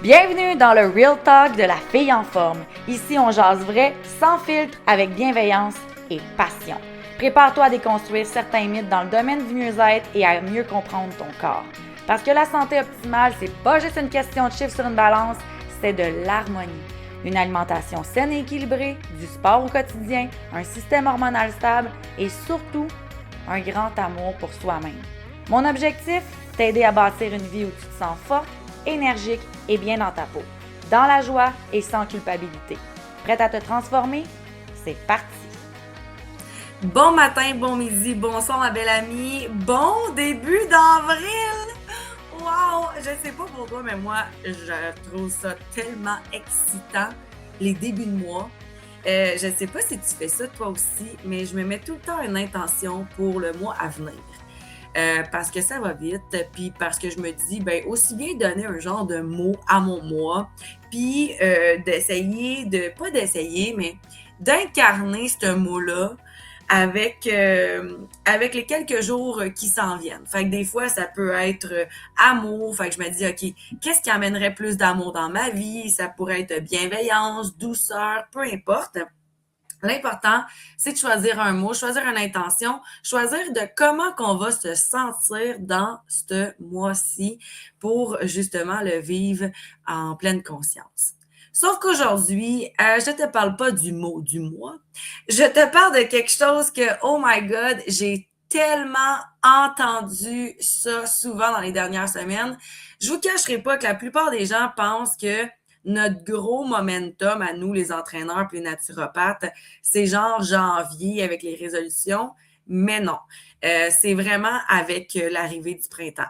Bienvenue dans le Real Talk de la fille en forme. Ici, on jase vrai, sans filtre, avec bienveillance et passion. Prépare-toi à déconstruire certains mythes dans le domaine du mieux-être et à mieux comprendre ton corps. Parce que la santé optimale, c'est pas juste une question de chiffres sur une balance, c'est de l'harmonie. Une alimentation saine et équilibrée, du sport au quotidien, un système hormonal stable et surtout, un grand amour pour soi-même. Mon objectif, t'aider à bâtir une vie où tu te sens forte, énergique et bien dans ta peau, dans la joie et sans culpabilité. Prête à te transformer? C'est parti! Bon matin, bon midi, bonsoir ma belle amie, bon début d'avril! Wow! Je sais pas pourquoi, mais moi, je trouve ça tellement excitant, les débuts de mois. Je sais pas si tu fais ça toi aussi, mais je me mets tout le temps une intention pour le mois à venir. Parce que ça va vite, puis parce que je me dis, ben aussi bien donner un genre de mot à mon mois, puis pas d'essayer, mais d'incarner ce mot-là avec les quelques jours qui s'en viennent. Fait que des fois, ça peut être amour. Fait que je me dis, OK, qu'est-ce qui amènerait plus d'amour dans ma vie? Ça pourrait être bienveillance, douceur, peu importe. L'important, c'est de choisir un mot, choisir une intention, choisir de comment qu'on va se sentir dans ce mois-ci pour justement le vivre en pleine conscience. Sauf qu'aujourd'hui, je te parle pas du mot du mois. Je te parle de quelque chose que, oh my God, j'ai tellement entendu ça souvent dans les dernières semaines. Je vous cacherai pas que la plupart des gens pensent que notre gros momentum à nous, les entraîneurs puis les naturopathes, c'est genre janvier avec les résolutions, mais non. C'est vraiment avec l'arrivée du printemps.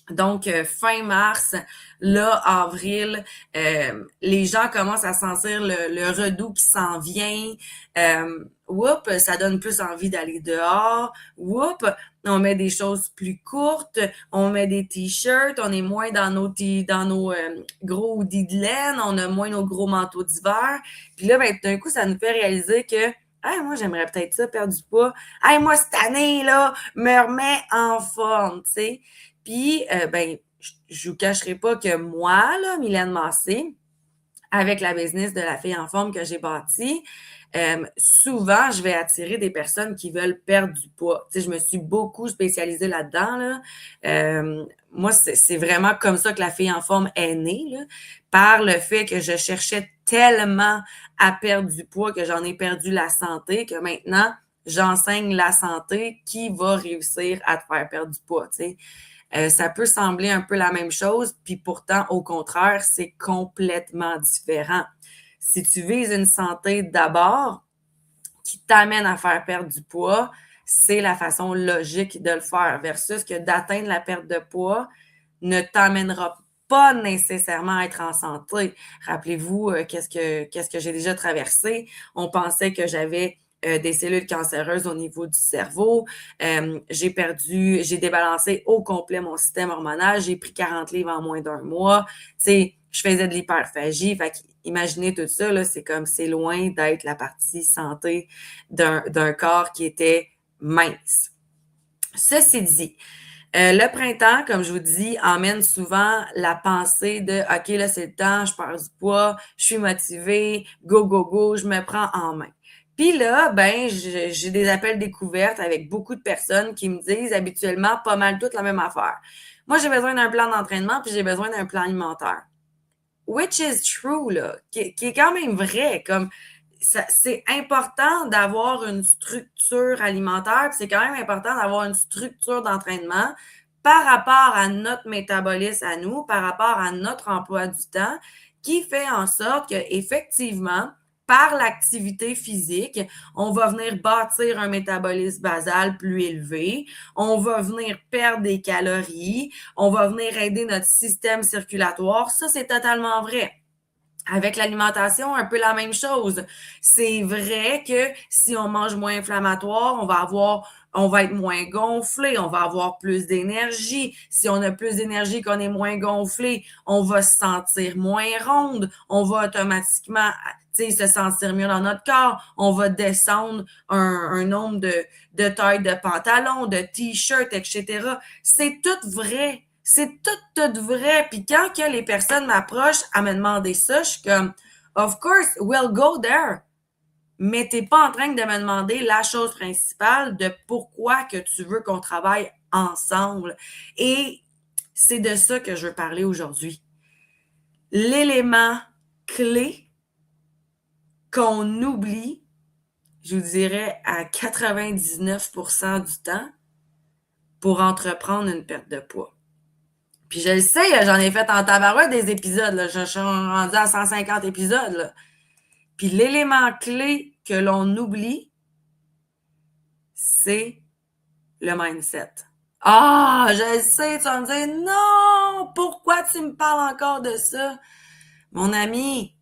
Donc, fin mars, là, avril, les gens commencent à sentir le redoux qui s'en vient. Ça donne plus envie d'aller dehors. On met des choses plus courtes, on met des t-shirts, on est moins dans nos gros hoodies de laine, on a moins nos gros manteaux d'hiver. Puis là, ben, d'un coup, ça nous fait réaliser que hey, moi, j'aimerais peut-être ça, perdre du poids. Hey, moi, cette année, là, me remets en forme, tu sais. Puis, ben, je vous cacherai pas que moi, là, Mylène Massé, avec la business de la fille en forme que j'ai bâtie, souvent, je vais attirer des personnes qui veulent perdre du poids. Tu sais, je me suis beaucoup spécialisée là-dedans, là. Moi, c'est vraiment comme ça que la fille en forme est née, là, par le fait que je cherchais tellement à perdre du poids que j'en ai perdu la santé, que maintenant, j'enseigne la santé qui va réussir à te faire perdre du poids, tu sais. Ça peut sembler un peu la même chose, puis pourtant, au contraire, c'est complètement différent. Si tu vises une santé d'abord qui t'amène à faire perdre du poids, c'est la façon logique de le faire versus que d'atteindre la perte de poids ne t'amènera pas nécessairement à être en santé. Rappelez-vous, qu'est-ce que j'ai déjà traversé. On pensait que j'avais des cellules cancéreuses au niveau du cerveau. J'ai débalancé au complet mon système hormonal. J'ai pris 40 livres en moins d'un mois. Tu sais, je faisais de l'hyperphagie. Fait imaginez tout ça, là, c'est loin d'être la partie santé d'un corps qui était mince. Ceci dit, le printemps, comme je vous dis, emmène souvent la pensée de OK, là, c'est le temps, je perds du poids, je suis motivée, go, go, go, je me prends en main. Puis là, ben, j'ai des appels découvertes avec beaucoup de personnes qui me disent habituellement pas mal toute la même affaire. Moi, j'ai besoin d'un plan d'entraînement, puis j'ai besoin d'un plan alimentaire. Which is true, là, qui est quand même vrai. Comme c'est important d'avoir une structure alimentaire, puis c'est quand même important d'avoir une structure d'entraînement par rapport à notre métabolisme à nous, par rapport à notre emploi du temps, qui fait en sorte que effectivement, par l'activité physique, on va venir bâtir un métabolisme basal plus élevé, on va venir perdre des calories, on va venir aider notre système circulatoire. Ça, c'est totalement vrai. Avec l'alimentation, un peu la même chose. C'est vrai que si on mange moins inflammatoire, on va être moins gonflé, on va avoir plus d'énergie. Si on a plus d'énergie, qu'on est moins gonflé, on va se sentir moins ronde, on va automatiquement, se sentir mieux dans notre corps, on va descendre un nombre de tailles de pantalons, de t-shirts, etc. C'est tout vrai. C'est tout vrai. Puis quand que les personnes m'approchent à me demander ça, je suis comme, of course, we'll go there. Mais t'es pas en train de me demander la chose principale de pourquoi que tu veux qu'on travaille ensemble. Et c'est de ça que je veux parler aujourd'hui. L'élément clé qu'on oublie, je vous dirais à 99% du temps, pour entreprendre une perte de poids. Puis je le sais, j'en ai fait en tabarouette des épisodes. Là. Je suis rendue à 150 épisodes. Là. Puis l'élément clé que l'on oublie, c'est le mindset. Ah, je le sais, tu vas me dire, non, pourquoi tu me parles encore de ça? Mon ami,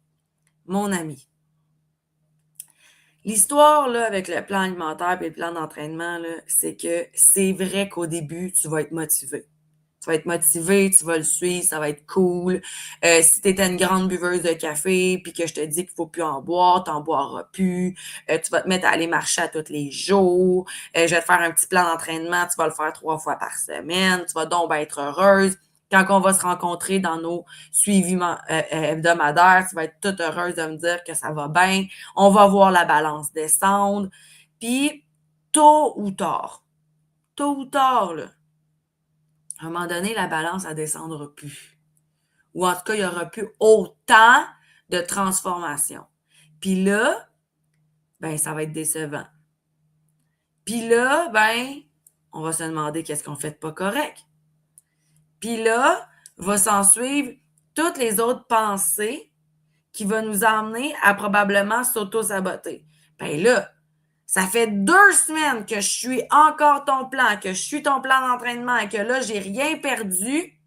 l'histoire là, avec le plan alimentaire et le plan d'entraînement, là, c'est que c'est vrai qu'au début, tu vas être motivé. Tu vas être motivé, tu vas le suivre, ça va être cool. Si tu étais une grande buveuse de café puis que je te dis qu'il ne faut plus en boire, tu n'en boiras plus. Tu vas te mettre à aller marcher à tous les jours. Je vais te faire un petit plan d'entraînement, tu vas le faire 3 fois par semaine. Tu vas donc être heureuse. Quand on va se rencontrer dans nos suivis hebdomadaires, tu vas être toute heureuse de me dire que ça va bien. On va voir la balance descendre. Puis, tôt ou tard, là, à un moment donné, la balance, elle ne descendra plus. Ou en tout cas, il n'y aura plus autant de transformation. Puis là, ben, ça va être décevant. Puis là, ben, on va se demander qu'est-ce qu'on fait de pas correct. Puis là, va s'en suivre toutes les autres pensées qui vont nous emmener à probablement s'auto-saboter. Ben là, ça fait 2 semaines que je suis encore ton plan, que je suis ton plan d'entraînement et que là, j'ai rien perdu.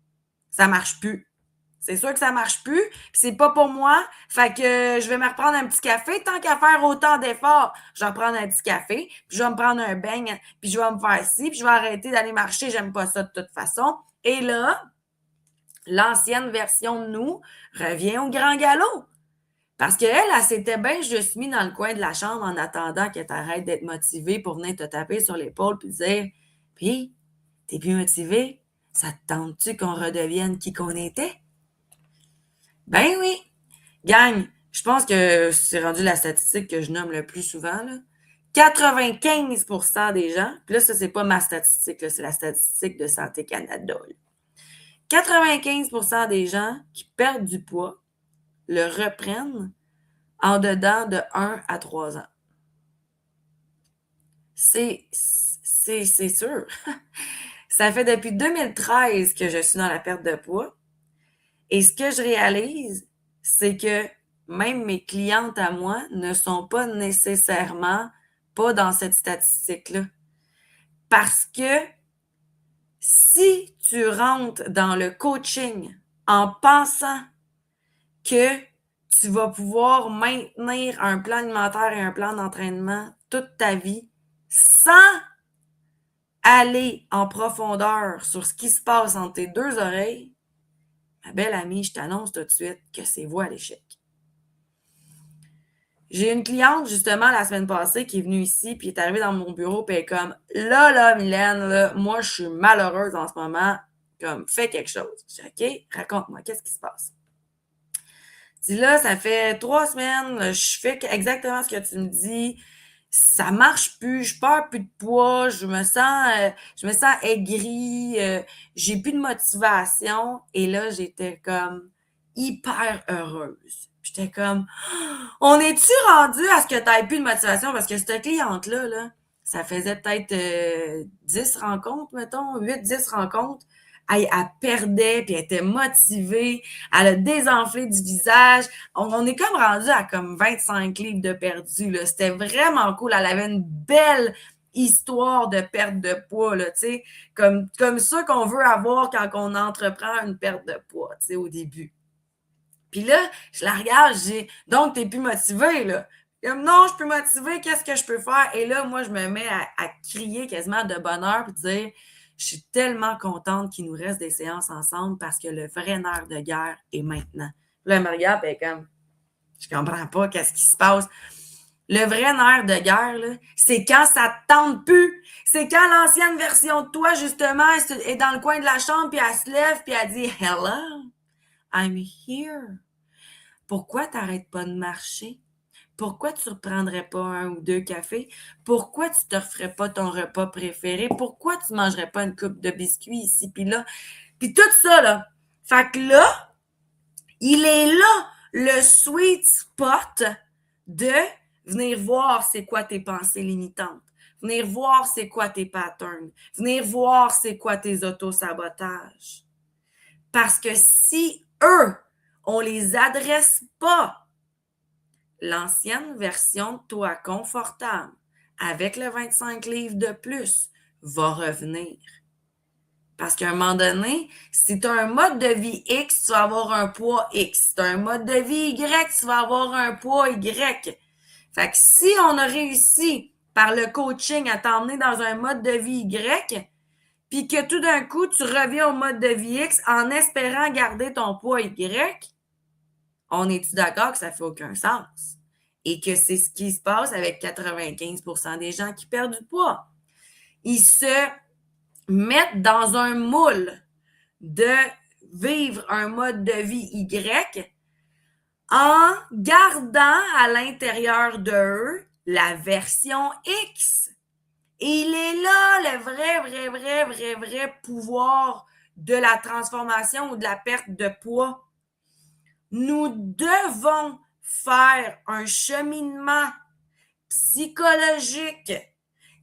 Ça marche plus. C'est sûr que ça marche plus, puis c'est pas pour moi. Fait que je vais me reprendre un petit café. Tant qu'à faire autant d'efforts, je vais reprendre un petit café, puis je vais me prendre un beigne, puis je vais me faire ci, puis je vais arrêter d'aller marcher. J'aime pas ça de toute façon. Et là, l'ancienne version de nous revient au grand galop. Parce qu'elle, elle s'était bien juste mis dans le coin de la chambre en attendant que tu arrêtes d'être motivée pour venir te taper sur l'épaule puis dire « Puis, t'es plus motivée? Ça te tente-tu qu'on redevienne qui qu'on était? » Ben oui! Gang, je pense que c'est rendu la statistique que je nomme le plus souvent, là. 95% des gens, puis là, ça, c'est pas ma statistique, là, c'est la statistique de Santé Canada. Là. 95% des gens qui perdent du poids le reprennent en dedans de 1 à 3 ans. C'est sûr. Ça fait depuis 2013 que je suis dans la perte de poids. Et ce que je réalise, c'est que même mes clientes à moi ne sont pas nécessairement pas dans cette statistique-là. Parce que si tu rentres dans le coaching en pensant que tu vas pouvoir maintenir un plan alimentaire et un plan d'entraînement toute ta vie sans aller en profondeur sur ce qui se passe entre tes 2 oreilles, ma belle amie, je t'annonce tout de suite que c'est voué à l'échec. J'ai une cliente, justement, la semaine passée, qui est venue ici, puis est arrivée dans mon bureau, puis elle est comme, là, Mylène, là, moi, je suis malheureuse en ce moment, comme, fais quelque chose. Je dis, OK, raconte-moi, qu'est-ce qui se passe? Je dis, là, ça fait 3 semaines, je fais exactement ce que tu me dis, ça marche plus, je perds plus de poids, je me sens aigrie, j'ai plus de motivation, et là, j'étais comme hyper heureuse. J'étais comme, on est-tu rendu à ce que tu n'aies plus de motivation? Parce que cette cliente-là, là, ça faisait peut-être 10 rencontres, mettons, 8-10 rencontres. Elle perdait, puis elle était motivée. Elle a désenflé du visage. On est comme rendu à comme 25 livres de perdu. Là. C'était vraiment cool. Elle avait une belle histoire de perte de poids, là, tu sais, comme ça qu'on veut avoir quand on entreprend une perte de poids, tu sais, au début. Puis là, je la regarde, je dis, donc, t'es plus motivée, là. Comme, non, je suis plus motivée, qu'est-ce que je peux faire? Et là, moi, je me mets à crier quasiment de bonheur puis dire, je suis tellement contente qu'il nous reste des séances ensemble parce que le vrai nerf de guerre est maintenant. Puis là, elle me regarde, et comme, je comprends pas, qu'est-ce qui se passe? Le vrai nerf de guerre, là, c'est quand ça te tente plus. C'est quand l'ancienne version de toi, justement, est dans le coin de la chambre, puis elle se lève, puis elle dit « Hello, I'm here ». Pourquoi t'arrêtes pas de marcher? Pourquoi tu ne reprendrais pas 1 ou 2 cafés? Pourquoi tu te referais pas ton repas préféré? Pourquoi tu mangerais pas une coupe de biscuits ici puis là? Puis tout ça, là. Fait que là, il est là, le sweet spot de venir voir c'est quoi tes pensées limitantes. Venir voir c'est quoi tes patterns. Venir voir c'est quoi tes autosabotages. Parce que si eux, on les adresse pas, l'ancienne version de toi confortable, avec le 25 livres de plus, va revenir. Parce qu'à un moment donné, si tu as un mode de vie X, tu vas avoir un poids X. Si tu as un mode de vie Y, tu vas avoir un poids Y. Fait que si on a réussi par le coaching à t'emmener dans un mode de vie Y, puis que tout d'un coup, tu reviens au mode de vie X en espérant garder ton poids Y, on est-tu d'accord que ça fait aucun sens? Et que c'est ce qui se passe avec 95% des gens qui perdent du poids. Ils se mettent dans un moule de vivre un mode de vie Y en gardant à l'intérieur d'eux la version X. Et il est là le vrai pouvoir de la transformation ou de la perte de poids. Nous devons faire un cheminement psychologique,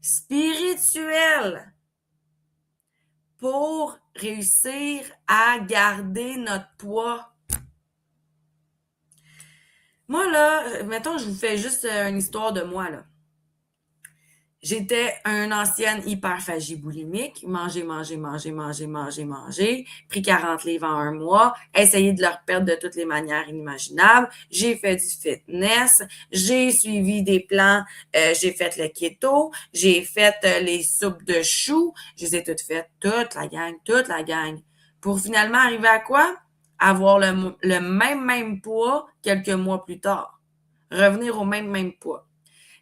spirituel, pour réussir à garder notre poids. Moi, là, mettons, je vous fais juste une histoire de moi, là. J'étais une ancienne hyperphagie boulimique, manger, pris 40 livres en 1 mois, essayé de leur perdre de toutes les manières inimaginables. J'ai fait du fitness, j'ai suivi des plans, j'ai fait le keto, j'ai fait les soupes de choux, je les ai toutes faites, toute la gang, pour finalement arriver à quoi? Avoir le même poids quelques mois plus tard. Revenir au même poids.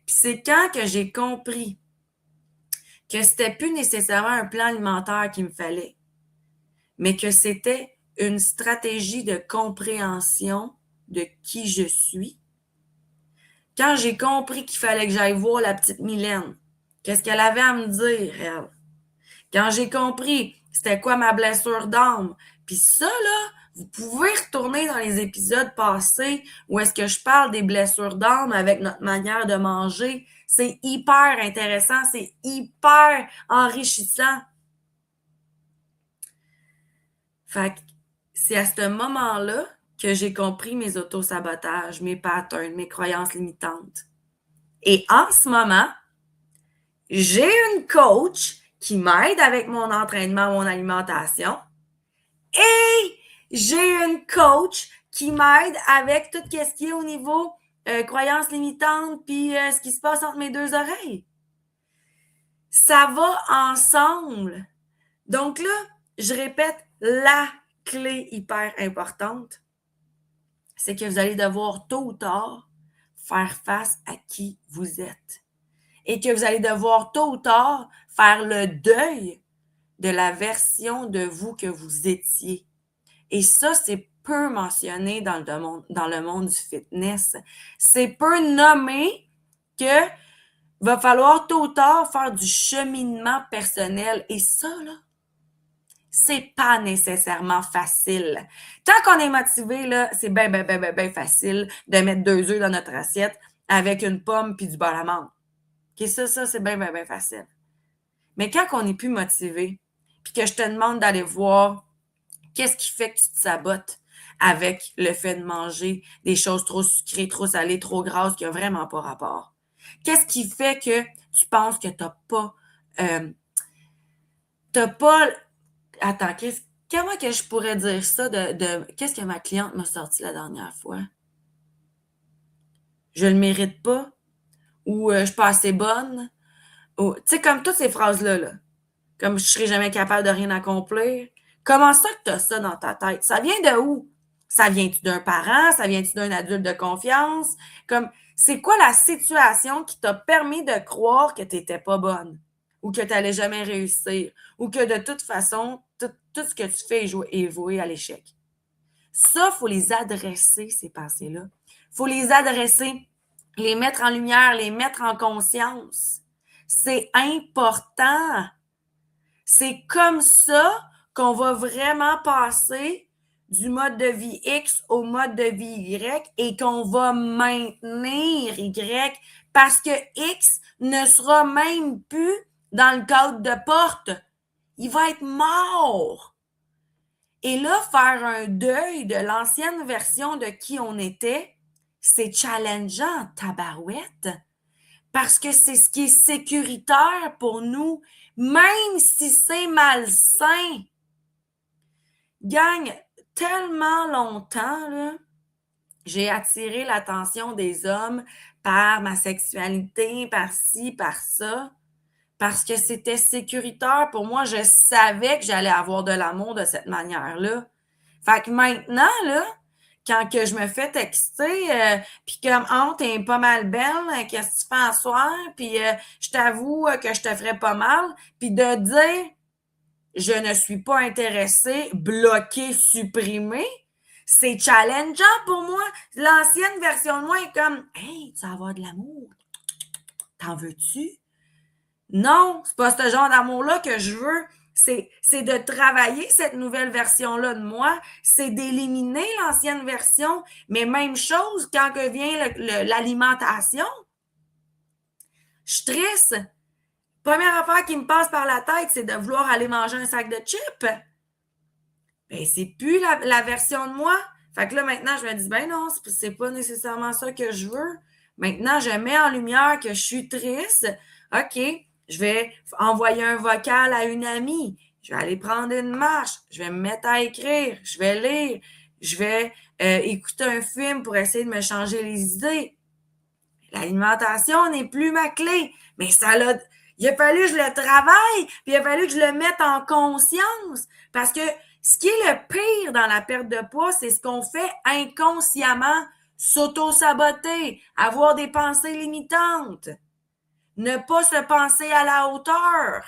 Puis c'est quand que j'ai compris que c'était plus nécessairement un plan alimentaire qu'il me fallait, mais que c'était une stratégie de compréhension de qui je suis. Quand j'ai compris qu'il fallait que j'aille voir la petite Mylène, qu'est-ce qu'elle avait à me dire, elle? Quand j'ai compris c'était quoi ma blessure d'âme, puis ça, là, vous pouvez retourner dans les épisodes passés où est-ce que je parle des blessures d'âme avec notre manière de manger. C'est hyper intéressant, c'est hyper enrichissant. Fait que c'est à ce moment-là que j'ai compris mes autosabotages, mes patterns, mes croyances limitantes. Et en ce moment, j'ai une coach qui m'aide avec mon entraînement, mon alimentation. Et j'ai une coach qui m'aide avec tout ce qui est au niveau croyances limitantes puis ce qui se passe entre mes 2 oreilles. Ça va ensemble. Donc là, je répète, la clé hyper importante, c'est que vous allez devoir tôt ou tard faire face à qui vous êtes. Et que vous allez devoir tôt ou tard faire le deuil de la version de vous que vous étiez. Et ça, c'est peu mentionné dans le monde du fitness. C'est peu nommé que va falloir tôt ou tard faire du cheminement personnel. Et ça, là, c'est pas nécessairement facile. Tant qu'on est motivé, là, c'est bien facile de mettre 2 œufs dans notre assiette avec une pomme puis du beurre à l'amande. OK, ça, c'est bien facile. Mais quand on n'est plus motivé, puis que je te demande d'aller voir qu'est-ce qui fait que tu te sabotes avec le fait de manger des choses trop sucrées, trop salées, trop grasses qui n'ont vraiment pas rapport? Qu'est-ce qui fait que tu penses que tu n'as pas... Attends, comment que je pourrais dire ça qu'est-ce que ma cliente m'a sorti la dernière fois? Je le mérite pas? Ou je suis pas assez bonne? Tu sais, comme toutes ces phrases-là, là. Comme je serai jamais capable de rien accomplir. Comment ça que tu as ça dans ta tête? Ça vient de où? Ça vient-tu d'un parent? Ça vient-tu d'un adulte de confiance? Comme, c'est quoi la situation qui t'a permis de croire que tu n'étais pas bonne ou que tu n'allais jamais réussir ou que de toute façon, tout ce que tu fais est voué à l'échec? Ça, il faut les adresser, ces pensées-là. Il faut les adresser, les mettre en lumière, les mettre en conscience. C'est important. C'est comme ça qu'on va vraiment passer du mode de vie X au mode de vie Y et qu'on va maintenir Y parce que X ne sera même plus dans le cadre de porte. Il va être mort. Et là, faire un deuil de l'ancienne version de qui on était, c'est challengeant, tabarouette, parce que c'est ce qui est sécuritaire pour nous, même si c'est malsain. Gang, tellement longtemps, là, j'ai attiré l'attention des hommes par ma sexualité, par ci, par ça, parce que c'était sécuritaire pour moi. Je savais que j'allais avoir de l'amour de cette manière-là. Fait que maintenant, là, quand que je me fais texter, puis comme « Oh, t'es pas mal belle, qu'est-ce que tu fais en soir? » Puis je t'avoue que je te ferais pas mal. Puis de dire « Je ne suis pas intéressée, bloqué, supprimé », c'est challengeant pour moi. L'ancienne version de moi est comme « Hey, tu vas avoir de l'amour. T'en veux-tu? » Non, c'est pas ce genre d'amour-là que je veux. C'est de travailler cette nouvelle version-là de moi, c'est d'éliminer l'ancienne version, mais même chose quand que vient l'alimentation. Je suis triste. Première affaire qui me passe par la tête, c'est de vouloir aller manger un sac de chips. Ben, c'est plus la version de moi. Fait que là, maintenant, je me dis, ben non, c'est pas nécessairement ça que je veux. Maintenant, je mets en lumière que je suis triste. OK, je vais envoyer un vocal à une amie. Je vais aller prendre une marche. Je vais me mettre à écrire. Je vais lire. Je vais écouter un film pour essayer de me changer les idées. L'alimentation n'est plus ma clé. Mais il a fallu que je le travaille, puis il a fallu que je le mette en conscience. Parce que ce qui est le pire dans la perte de poids, c'est ce qu'on fait inconsciemment. S'auto-saboter, avoir des pensées limitantes, ne pas se penser à la hauteur.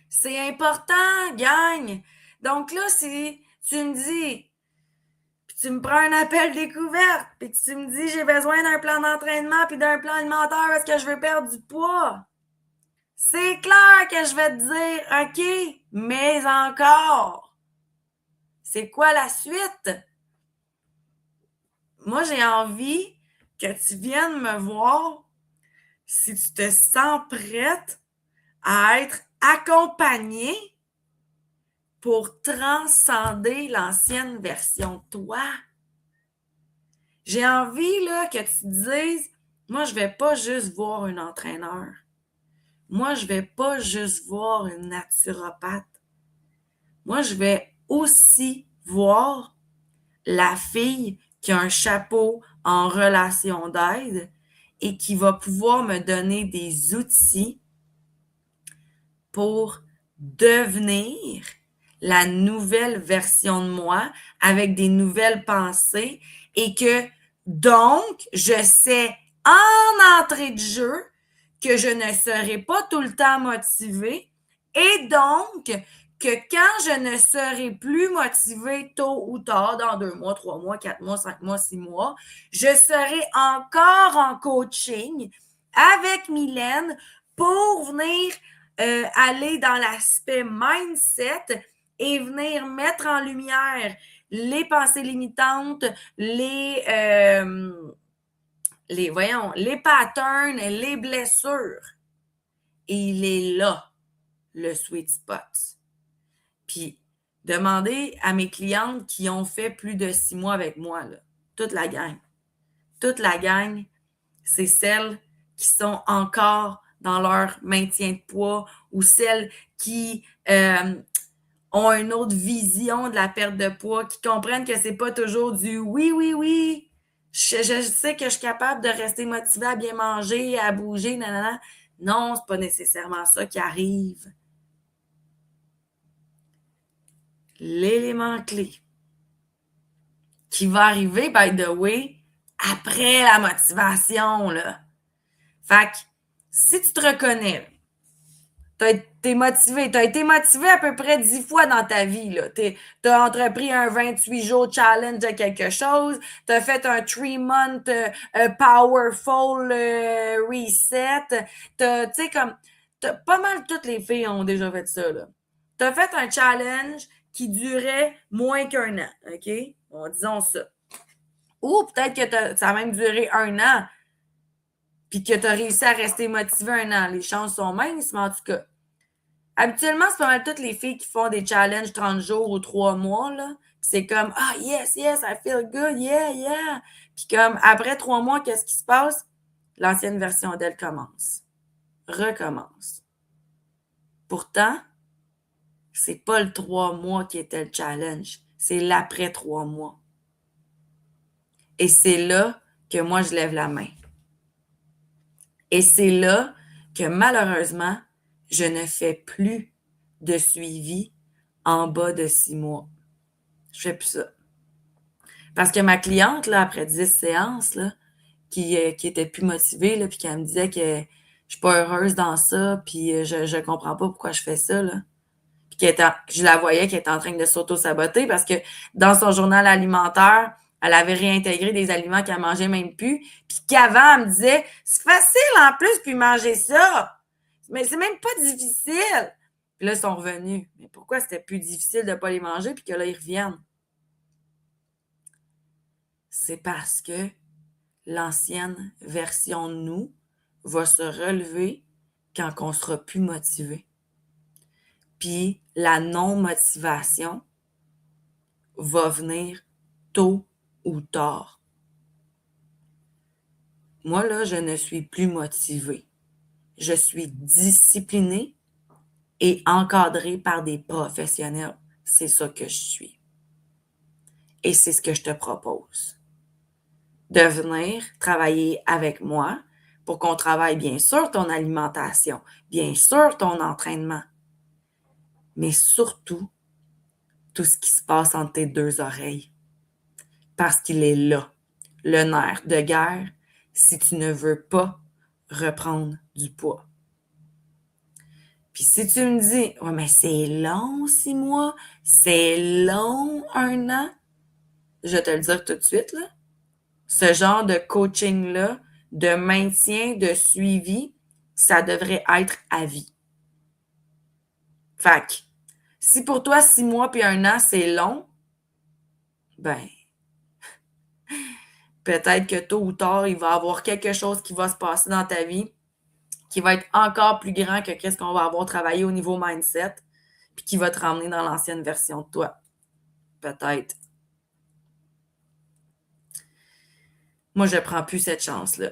C'est important, gang. Donc là, si tu me dis, puis tu me prends un appel découverte, puis tu me dis j'ai besoin d'un plan d'entraînement puis d'un plan alimentaire parce que je veux perdre du poids, c'est clair que je vais te dire OK, mais encore. C'est quoi la suite? Moi, j'ai envie que tu viennes me voir si tu te sens prête à être accompagnée pour transcender l'ancienne version de toi. J'ai envie là, que tu te dises, moi, je vais pas juste voir un entraîneur. Moi, je vais pas juste voir une naturopathe. Moi, je vais aussi voir la fille qui a un chapeau en relation d'aide et qui va pouvoir me donner des outils pour devenir la nouvelle version de moi avec des nouvelles pensées et que donc, je sais en entrée de jeu que je ne serai pas tout le temps motivée et donc que quand je ne serai plus motivée tôt ou tard, dans 2 mois, 3 mois, 4 mois, 5 mois, 6 mois, je serai encore en coaching avec Mylène pour venir aller dans l'aspect mindset et venir mettre en lumière les pensées limitantes, les patterns, les blessures. Et il est là, le sweet spot. Puis, demandez à mes clientes qui ont fait plus de 6 mois avec moi, là, toute la gang, c'est celles qui sont encore dans leur maintien de poids ou celles qui ont une autre vision de la perte de poids, qui comprennent que c'est pas toujours du oui, oui, oui. Je sais que je suis capable de rester motivée à bien manger, à bouger, nanana. Non, c'est pas nécessairement ça qui arrive. L'élément clé, qui va arriver, by the way, après la motivation, là. Fait que, si tu te reconnais, t'es motivé, t'as été motivé à peu près 10 fois dans ta vie, là. T'as entrepris un 28 jours challenge de quelque chose, t'as fait un 3-month powerful reset, tu sais, comme, pas mal toutes les filles ont déjà fait ça, là. T'as fait un challenge qui durait moins qu'un an, OK? Bon, disons ça. Ou peut-être que ça a même duré un an, puis que tu as réussi à rester motivé un an. Les chances sont minces, mais en tout cas. Habituellement, c'est pas mal toutes les filles qui font des challenges 30 jours ou 3 mois, là. C'est comme, ah, yes, yes, I feel good, yeah, yeah. Puis comme, après 3 mois, qu'est-ce qui se passe? L'ancienne version d'elle commence. Recommence. Pourtant, c'est pas le 3 mois qui était le challenge. C'est l'après 3 mois. Et c'est là que moi, je lève la main. Et c'est là que malheureusement, je ne fais plus de suivi en bas de 6 mois. Je fais plus ça. Parce que ma cliente, là, après 10 séances, là, qui était plus motivée, là, puis qui me disait que je suis pas heureuse dans ça, puis je comprends pas pourquoi je fais ça, là. Puis je la voyais qu'elle était en train de s'auto-saboter parce que dans son journal alimentaire, elle avait réintégré des aliments qu'elle mangeait même plus, puis qu'avant, elle me disait « C'est facile en plus, puis manger ça! Mais c'est même pas difficile! » Puis là, ils sont revenus. Mais pourquoi c'était plus difficile de pas les manger, puis que là, ils reviennent? C'est parce que l'ancienne version de nous va se relever quand on sera plus motivé. Puis la non-motivation va venir tôt ou tard. Moi, là, je ne suis plus motivée. Je suis disciplinée et encadrée par des professionnels. C'est ça que je suis. Et c'est ce que je te propose. De venir travailler avec moi pour qu'on travaille bien sûr ton alimentation, bien sûr ton entraînement, mais surtout tout ce qui se passe entre tes deux oreilles. Parce qu'il est là, le nerf de guerre, si tu ne veux pas reprendre du poids. Puis si tu me dis, ouais, mais c'est long 6 mois, c'est long 1 an, je vais te le dire tout de suite, là. Ce genre de coaching-là, de maintien, de suivi, ça devrait être à vie. Fait que, si pour toi 6 mois puis 1 an, c'est long, ben, peut-être que tôt ou tard, il va y avoir quelque chose qui va se passer dans ta vie qui va être encore plus grand que qu'est-ce qu'on va avoir travaillé au niveau mindset, puis qui va te ramener dans l'ancienne version de toi. Peut-être. Moi, je prends plus cette chance-là.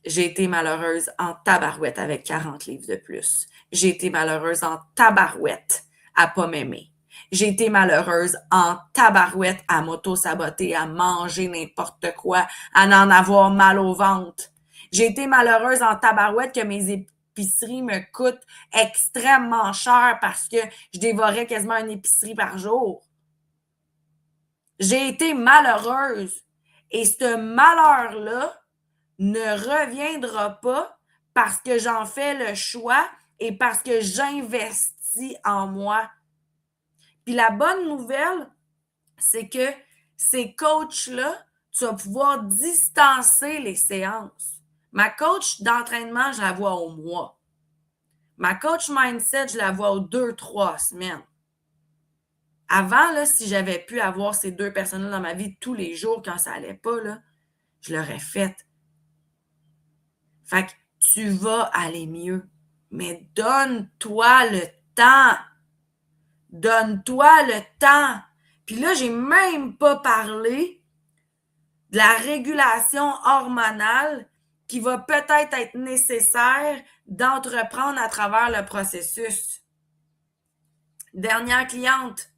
J'ai été malheureuse en tabarouette avec 40 livres de plus. J'ai été malheureuse en tabarouette à pas m'aimer. J'ai été malheureuse en tabarouette à m'auto-saboter, à manger n'importe quoi, à en avoir mal au ventre. J'ai été malheureuse en tabarouette que mes épiceries me coûtent extrêmement cher parce que je dévorais quasiment une épicerie par jour. J'ai été malheureuse. Et ce malheur-là ne reviendra pas parce que j'en fais le choix et parce que j'investis en moi. Puis la bonne nouvelle, c'est que ces coachs-là, tu vas pouvoir distancer les séances. Ma coach d'entraînement, je la vois au mois. Ma coach mindset, je la vois aux 2-3 semaines. Avant, là, si j'avais pu avoir ces 2 personnes-là dans ma vie tous les jours quand ça allait pas, là, je l'aurais faite. Fait que tu vas aller mieux. Mais donne-toi le temps. Donne-toi le temps. Puis là, j'ai même pas parlé de la régulation hormonale qui va peut-être être nécessaire d'entreprendre à travers le processus. Dernière cliente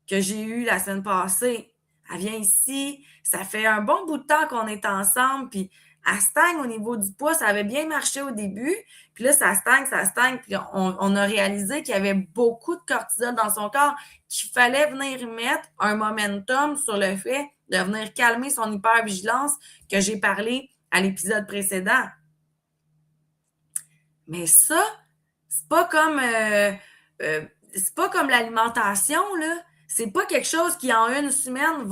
que j'ai eue la semaine passée, elle vient ici, ça fait un bon bout de temps qu'on est ensemble, puis elle stagne au niveau du poids. Ça avait bien marché au début. Puis là, ça stagne. Puis on a réalisé qu'il y avait beaucoup de cortisol dans son corps, qu'il fallait venir mettre un momentum sur le fait de venir calmer son hypervigilance que j'ai parlé à l'épisode précédent. Mais ça, c'est pas comme l'alimentation, là. C'est pas quelque chose qui, en une semaine,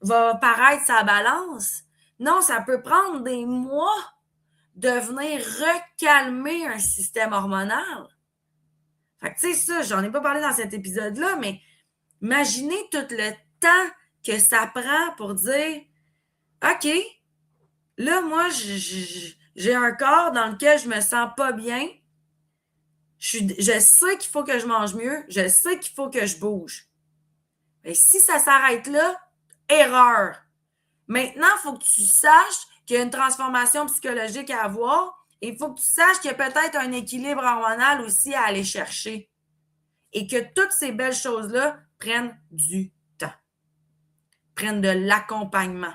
va paraître sa balance. Non, ça peut prendre des mois de venir recalmer un système hormonal. Fait que, tu sais, ça, j'en ai pas parlé dans cet épisode-là, mais imaginez tout le temps que ça prend pour dire OK, là, moi, j'ai un corps dans lequel je me sens pas bien. Je sais qu'il faut que je mange mieux. Je sais qu'il faut que je bouge. Mais si ça s'arrête là, erreur. Maintenant, il faut que tu saches qu'il y a une transformation psychologique à avoir et il faut que tu saches qu'il y a peut-être un équilibre hormonal aussi à aller chercher. Et que toutes ces belles choses-là prennent du temps, prennent de l'accompagnement.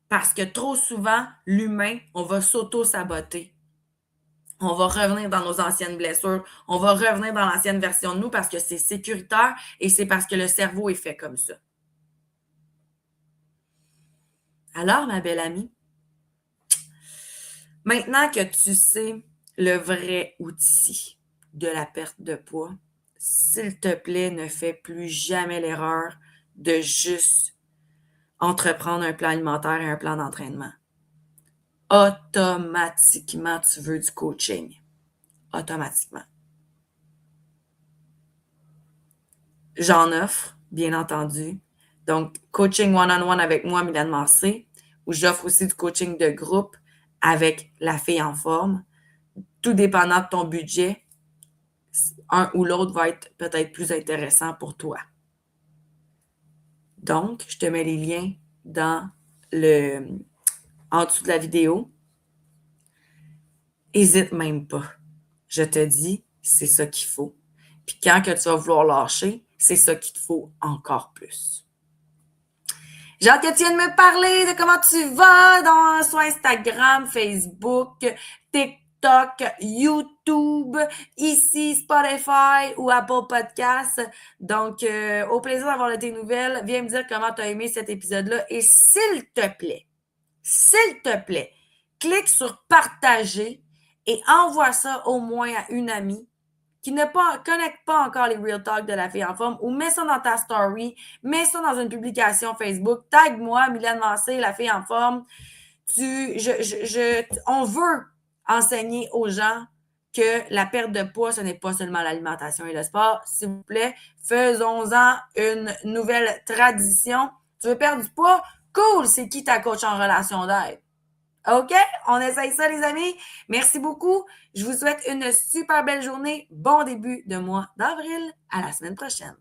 Parce que trop souvent, l'humain, on va s'auto-saboter. On va revenir dans nos anciennes blessures. On va revenir dans l'ancienne version de nous parce que c'est sécuritaire et c'est parce que le cerveau est fait comme ça. Alors, ma belle amie, maintenant que tu sais le vrai outil de la perte de poids, s'il te plaît, ne fais plus jamais l'erreur de juste entreprendre un plan alimentaire et un plan d'entraînement. Automatiquement, tu veux du coaching. Automatiquement. J'en offre, bien entendu. Donc, coaching one-on-one avec moi, Mylène Massé, où j'offre aussi du coaching de groupe avec la fille en forme. Tout dépendant de ton budget, un ou l'autre va être peut-être plus intéressant pour toi. Donc, je te mets les liens en dessous de la vidéo. Hésite même pas. Je te dis, c'est ça qu'il faut. Puis quand que tu vas vouloir lâcher, c'est ça qu'il te faut encore plus. J'ai hâte que tu viennes me parler de comment tu vas sur Instagram, Facebook, TikTok, YouTube, ici, Spotify ou Apple Podcasts. Donc, au plaisir d'avoir de tes nouvelles. Viens me dire comment tu as aimé cet épisode-là. Et s'il te plaît, clique sur partager et envoie ça au moins à une amie qui ne connecte pas encore les Real Talk de la fille en forme ou mets ça dans ta story, mets ça dans une publication Facebook, tag-moi, Mylène Massé, la fille en forme. On veut enseigner aux gens que la perte de poids, ce n'est pas seulement l'alimentation et le sport. S'il vous plaît, faisons-en une nouvelle tradition. Tu veux perdre du poids? Cool! C'est qui ta coach en relation d'aide? OK? On essaye ça, les amis. Merci beaucoup. Je vous souhaite une super belle journée. Bon début de mois d'avril. À la semaine prochaine.